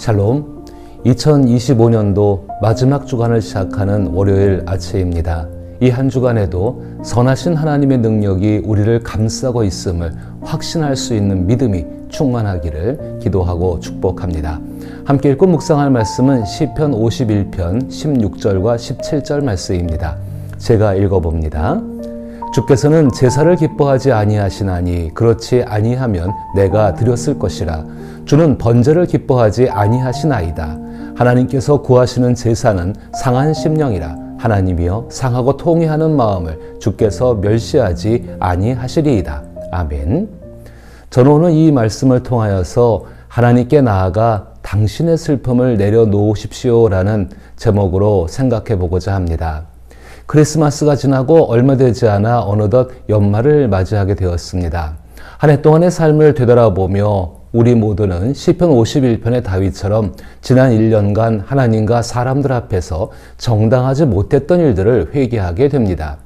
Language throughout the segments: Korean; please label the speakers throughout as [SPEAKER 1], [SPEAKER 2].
[SPEAKER 1] 샬롬, 2025년도 마지막 주간을 시작하는 월요일 아침입니다. 이 한 주간에도 선하신 하나님의 능력이 우리를 감싸고 있음을 확신할 수 있는 믿음이 충만하기를 기도하고 축복합니다. 함께 읽고 묵상할 말씀은 시편 51편 16절과 17절 말씀입니다. 제가 읽어봅니다. 주께서는 제사를 기뻐하지 아니하시나니 그렇지 아니하면 내가 드렸을 것이라. 주는 번제를 기뻐하지 아니하시나이다. 하나님께서 구하시는 제사는 상한 심령이라. 하나님이여 상하고 통회하는 마음을 주께서 멸시하지 아니하시리이다. 아멘. 저는 오늘 이 말씀을 통하여서 하나님께 나아가 당신의 슬픔을 내려놓으십시오라는 제목으로 생각해 보고자 합니다. 크리스마스가 지나고 얼마 되지 않아 어느덧 연말을 맞이하게 되었습니다. 한 해 동안의 삶을 되돌아보며 우리 모두는 시편 51편의 다윗처럼 지난 1년간 하나님과 사람들 앞에서 정당하지 못했던 일들을 회개하게 됩니다.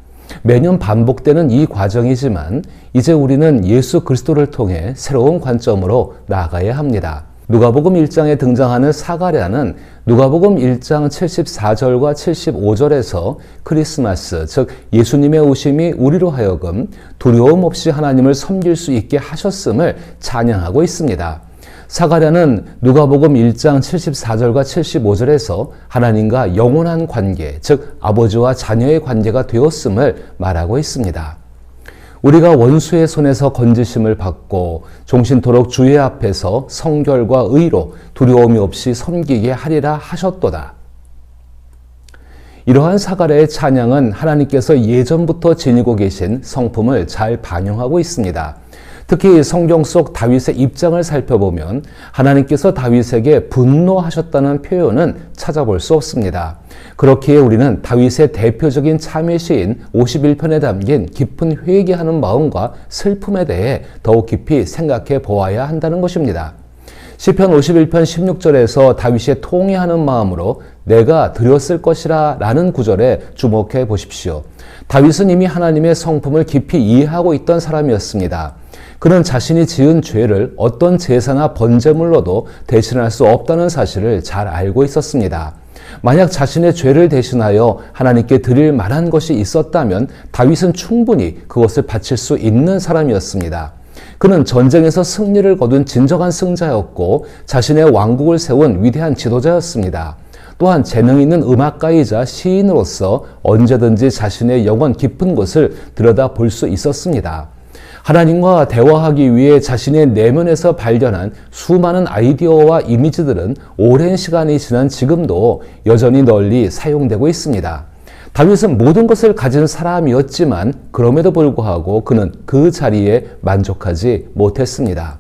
[SPEAKER 1] 매년 반복되는 이 과정이지만 이제 우리는 예수 그리스도를 통해 새로운 관점으로 나아가야 합니다. 누가복음 1장에 등장하는 사가랴는 누가복음 1장 74절과 75절에서 크리스마스, 즉 예수님의 오심이 우리로 하여금 두려움 없이 하나님을 섬길 수 있게 하셨음을 찬양하고 있습니다. 사가랴는 누가복음 1장 74절과 75절에서 하나님과 영원한 관계, 즉 아버지와 자녀의 관계가 되었음을 말하고 있습니다. 우리가 원수의 손에서 건지심을 받고 종신토록 주의 앞에서 성결과 의로 두려움이 없이 섬기게 하리라 하셨도다. 이러한 사가랴의 찬양은 하나님께서 예전부터 지니고 계신 성품을 잘 반영하고 있습니다. 특히 성경 속 다윗의 입장을 살펴보면 하나님께서 다윗에게 분노하셨다는 표현은 찾아볼 수 없습니다. 그렇기에 우리는 다윗의 대표적인 참회 시인 51편에 담긴 깊은 회개하는 마음과 슬픔에 대해 더욱 깊이 생각해 보아야 한다는 것입니다. 시편 51편 16절에서 다윗이 통회하는 마음으로 내가 드렸을 것이라 라는 구절에 주목해 보십시오. 다윗은 이미 하나님의 성품을 깊이 이해하고 있던 사람이었습니다. 그는 자신이 지은 죄를 어떤 제사나 번제물로도 대신할 수 없다는 사실을 잘 알고 있었습니다. 만약 자신의 죄를 대신하여 하나님께 드릴 만한 것이 있었다면 다윗은 충분히 그것을 바칠 수 있는 사람이었습니다. 그는 전쟁에서 승리를 거둔 진정한 승자였고 자신의 왕국을 세운 위대한 지도자였습니다. 또한 재능 있는 음악가이자 시인으로서 언제든지 자신의 영혼 깊은 곳을 들여다볼 수 있었습니다. 하나님과 대화하기 위해 자신의 내면에서 발견한 수많은 아이디어와 이미지들은 오랜 시간이 지난 지금도 여전히 널리 사용되고 있습니다. 다윗은 모든 것을 가진 사람이었지만 그럼에도 불구하고 그는 그 자리에 만족하지 못했습니다.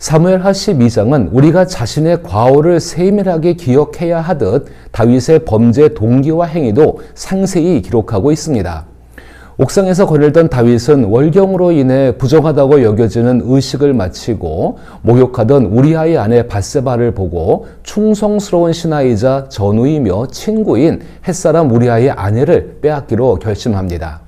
[SPEAKER 1] 사무엘하 12장은 우리가 자신의 과오를 세밀하게 기억해야 하듯 다윗의 범죄 동기와 행위도 상세히 기록하고 있습니다. 옥상에서 거닐던 다윗은 월경으로 인해 부정하다고 여겨지는 의식을 마치고 목욕하던 우리아의 아내 밧세바를 보고 충성스러운 신하이자 전우이며 친구인 햇사람 우리아의 아내를 빼앗기로 결심합니다.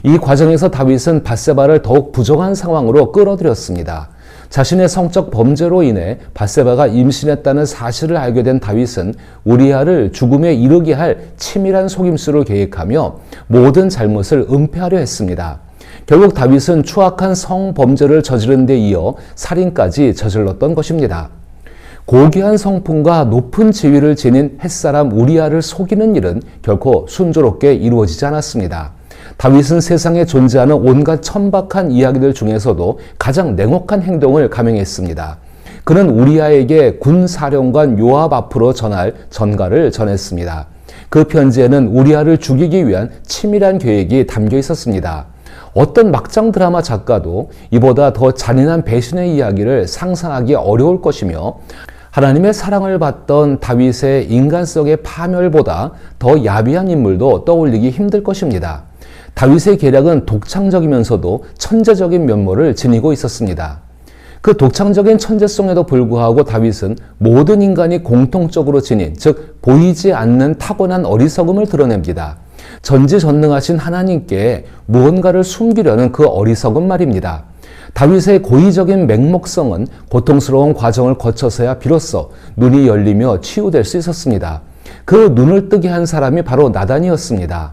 [SPEAKER 1] 이 과정에서 다윗은 밧세바를 더욱 부정한 상황으로 끌어들였습니다. 자신의 성적 범죄로 인해 밧세바가 임신했다는 사실을 알게 된 다윗은 우리아를 죽음에 이르게 할 치밀한 속임수를 계획하며 모든 잘못을 은폐하려 했습니다. 결국 다윗은 추악한 성범죄를 저지른 데 이어 살인까지 저질렀던 것입니다. 고귀한 성품과 높은 지위를 지닌 햇사람 우리아를 속이는 일은 결코 순조롭게 이루어지지 않았습니다. 다윗은 세상에 존재하는 온갖 천박한 이야기들 중에서도 가장 냉혹한 행동을 감행했습니다. 그는 우리아에게 군사령관 요압 앞으로 전할 전가를 전했습니다. 그 편지에는 우리아를 죽이기 위한 치밀한 계획이 담겨 있었습니다. 어떤 막장 드라마 작가도 이보다 더 잔인한 배신의 이야기를 상상하기 어려울 것이며 하나님의 사랑을 받던 다윗의 인간성의 파멸보다 더 야비한 인물도 떠올리기 힘들 것입니다. 다윗의 계략은 독창적이면서도 천재적인 면모를 지니고 있었습니다. 그 독창적인 천재성에도 불구하고 다윗은 모든 인간이 공통적으로 지닌, 즉 보이지 않는 타고난 어리석음을 드러냅니다. 전지전능하신 하나님께 무언가를 숨기려는 그 어리석음 말입니다. 다윗의 고의적인 맹목성은 고통스러운 과정을 거쳐서야 비로소 눈이 열리며 치유될 수 있었습니다. 그 눈을 뜨게 한 사람이 바로 나단이었습니다.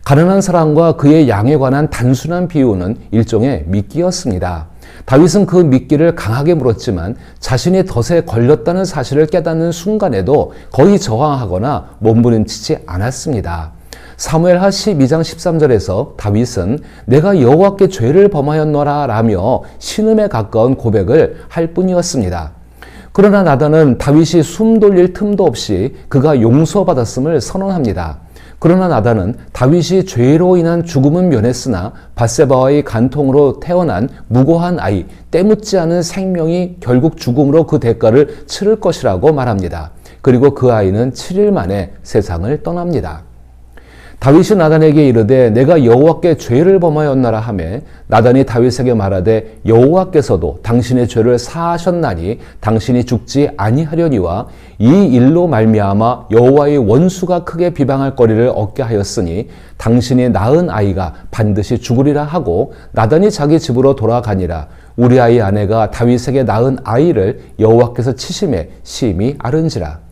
[SPEAKER 1] 가난한 사람과 그의 양에 관한 단순한 비유는 일종의 미끼였습니다. 다윗은 그 미끼를 강하게 물었지만 자신이 덫에 걸렸다는 사실을 깨닫는 순간에도 거의 저항하거나 몸부림치지 않았습니다. 사무엘하 12장 13절에서 다윗은 내가 여호와께 죄를 범하였노라 라며 신음에 가까운 고백을 할 뿐이었습니다. 그러나 나단은 다윗이 숨 돌릴 틈도 없이 그가 용서받았음을 선언합니다. 그러나 나단은 다윗이 죄로 인한 죽음은 면했으나 밧세바와의 간통으로 태어난 무고한 아이, 때묻지 않은 생명이 결국 죽음으로 그 대가를 치를 것이라고 말합니다. 그리고 그 아이는 7일 만에 세상을 떠납니다. 다윗이 나단에게 이르되 내가 여호와께 죄를 범하였나라 하매 나단이 다윗에게 말하되 여호와께서도 당신의 죄를 사하셨나니 당신이 죽지 아니하려니와 이 일로 말미암아 여호와의 원수가 크게 비방할 거리를 얻게 하였으니 당신이 낳은 아이가 반드시 죽으리라 하고 나단이 자기 집으로 돌아가니라. 우리아의 아내가 다윗에게 낳은 아이를 여호와께서 치심에 심히 앓은지라.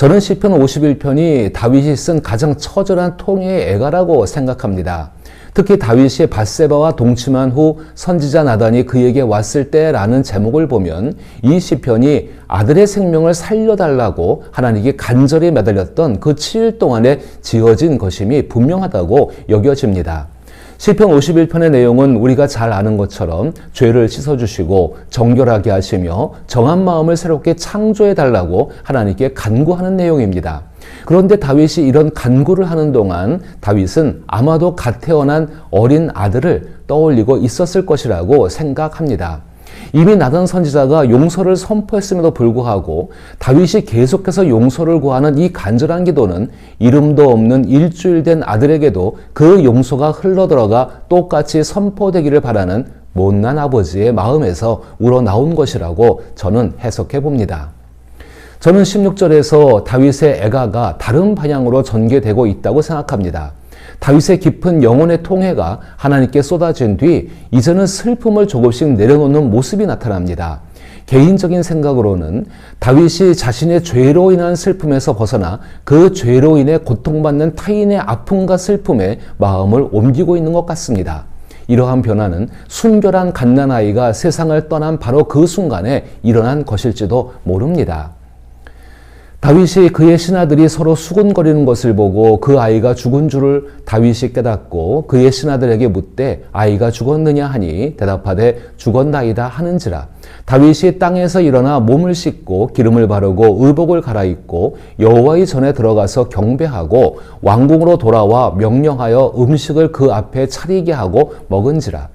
[SPEAKER 1] 저는 시편 51편이 다윗이 쓴 가장 처절한 통해의 애가라고 생각합니다. 특히 다윗이 밧세바와 동침한 후 선지자 나단이 그에게 왔을 때라는 제목을 보면 이 시편이 아들의 생명을 살려달라고 하나님께 간절히 매달렸던 그 7일 동안에 지어진 것임이 분명하다고 여겨집니다. 시편 51편의 내용은 우리가 잘 아는 것처럼 죄를 씻어주시고 정결하게 하시며 정한 마음을 새롭게 창조해달라고 하나님께 간구하는 내용입니다. 그런데 다윗이 이런 간구를 하는 동안 다윗은 아마도 갓 태어난 어린 아들을 떠올리고 있었을 것이라고 생각합니다. 이미 나단 선지자가 용서를 선포했음에도 불구하고 다윗이 계속해서 용서를 구하는 이 간절한 기도는 이름도 없는 일주일 된 아들에게도 그 용서가 흘러들어가 똑같이 선포되기를 바라는 못난 아버지의 마음에서 우러나온 것이라고 저는 해석해 봅니다. 저는 16절에서 다윗의 애가가 다른 방향으로 전개되고 있다고 생각합니다. 다윗의 깊은 영혼의 통해가 하나님께 쏟아진 뒤 이제는 슬픔을 조금씩 내려놓는 모습이 나타납니다. 개인적인 생각으로는 다윗이 자신의 죄로 인한 슬픔에서 벗어나 그 죄로 인해 고통받는 타인의 아픔과 슬픔에 마음을 옮기고 있는 것 같습니다. 이러한 변화는 순결한 갓난아이가 세상을 떠난 바로 그 순간에 일어난 것일지도 모릅니다. 다윗이 그의 신하들이 서로 수군거리는 것을 보고 그 아이가 죽은 줄을 다윗이 깨닫고 그의 신하들에게 묻되 아이가 죽었느냐 하니 대답하되 죽었나이다 하는지라. 다윗이 땅에서 일어나 몸을 씻고 기름을 바르고 의복을 갈아입고 여호와의 전에 들어가서 경배하고 왕궁으로 돌아와 명령하여 음식을 그 앞에 차리게 하고 먹은지라.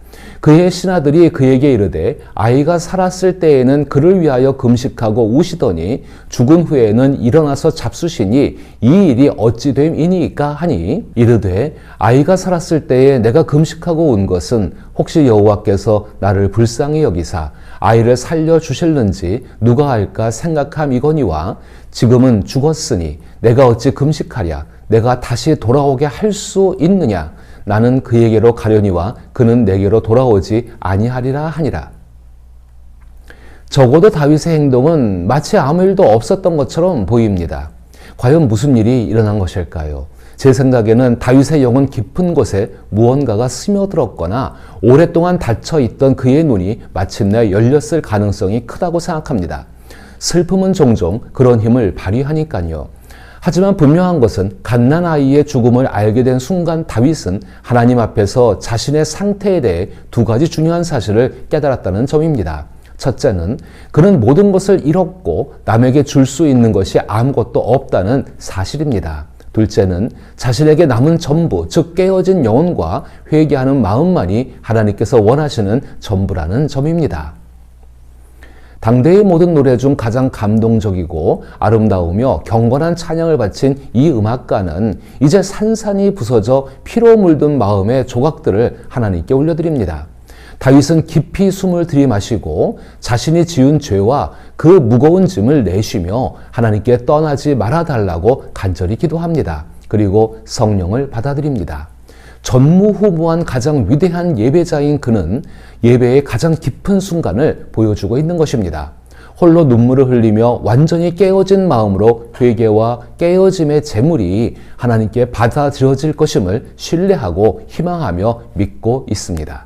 [SPEAKER 1] 그의 신하들이 그에게 이르되 아이가 살았을 때에는 그를 위하여 금식하고 우시더니 죽은 후에는 일어나서 잡수시니 이 일이 어찌 됨이니까 하니 이르되 아이가 살았을 때에 내가 금식하고 온 것은 혹시 여호와께서 나를 불쌍히 여기사 아이를 살려주실는지 누가 알까 생각함이거니와 지금은 죽었으니 내가 어찌 금식하랴 내가 다시 돌아오게 할 수 있느냐 나는 그에게로 가려니와 그는 내게로 돌아오지 아니하리라 하니라. 적어도 다윗의 행동은 마치 아무 일도 없었던 것처럼 보입니다. 과연 무슨 일이 일어난 것일까요? 제 생각에는 다윗의 영은 깊은 곳에 무언가가 스며들었거나 오랫동안 닫혀있던 그의 눈이 마침내 열렸을 가능성이 크다고 생각합니다. 슬픔은 종종 그런 힘을 발휘하니까요. 하지만 분명한 것은 갓난아이의 죽음을 알게 된 순간 다윗은 하나님 앞에서 자신의 상태에 대해 두 가지 중요한 사실을 깨달았다는 점입니다. 첫째는 그는 모든 것을 잃었고 남에게 줄 수 있는 것이 아무것도 없다는 사실입니다. 둘째는 자신에게 남은 전부, 즉 깨어진 영혼과 회개하는 마음만이 하나님께서 원하시는 전부라는 점입니다. 당대의 모든 노래 중 가장 감동적이고 아름다우며 경건한 찬양을 바친 이 음악가는 이제 산산이 부서져 피로 물든 마음의 조각들을 하나님께 올려드립니다. 다윗은 깊이 숨을 들이마시고 자신이 지은 죄와 그 무거운 짐을 내쉬며 하나님께 떠나지 말아달라고 간절히 기도합니다. 그리고 성령을 받아들입니다. 전무후무한 가장 위대한 예배자인 그는 예배의 가장 깊은 순간을 보여주고 있는 것입니다. 홀로 눈물을 흘리며 완전히 깨어진 마음으로 회개와 깨어짐의 제물이 하나님께 받아들여질 것임을 신뢰하고 희망하며 믿고 있습니다.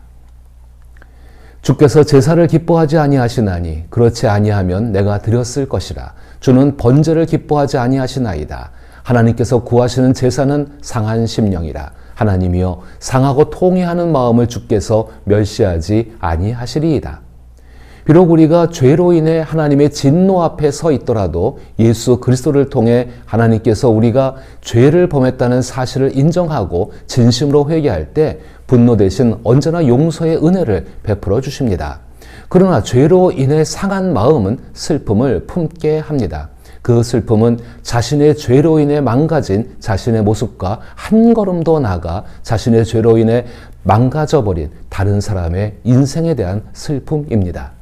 [SPEAKER 1] 주께서 제사를 기뻐하지 아니하시나니 그렇지 아니하면 내가 드렸을 것이라. 주는 번제를 기뻐하지 아니하시나이다. 하나님께서 구하시는 제사는 상한 심령이라. 하나님이여 상하고 통회하는 마음을 주께서 멸시하지 아니하시리이다. 비록 우리가 죄로 인해 하나님의 진노 앞에 서 있더라도 예수 그리스도를 통해 하나님께서 우리가 죄를 범했다는 사실을 인정하고 진심으로 회개할 때 분노 대신 언제나 용서의 은혜를 베풀어 주십니다. 그러나 죄로 인해 상한 마음은 슬픔을 품게 합니다. 그 슬픔은 자신의 죄로 인해 망가진 자신의 모습과 한 걸음 더 나아가 자신의 죄로 인해 망가져버린 다른 사람의 인생에 대한 슬픔입니다.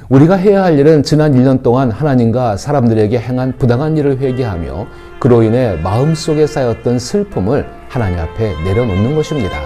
[SPEAKER 1] 우리가 해야 할 일은 지난 1년 동안 하나님과 사람들에게 행한 부당한 일을 회개하며 그로 인해 마음속에 쌓였던 슬픔을 하나님 앞에 내려놓는 것입니다.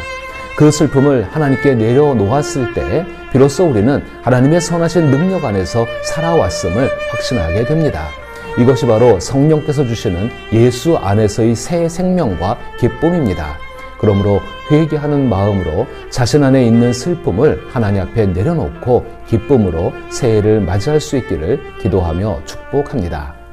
[SPEAKER 1] 그 슬픔을 하나님께 내려놓았을 때 비로소 우리는 하나님의 선하신 능력 안에서 살아왔음을 확신하게 됩니다. 이것이 바로 성령께서 주시는 예수 안에서의 새 생명과 기쁨입니다. 그러므로 회개하는 마음으로 자신 안에 있는 슬픔을 하나님 앞에 내려놓고 기쁨으로 새해를 맞이할 수 있기를 기도하며 축복합니다.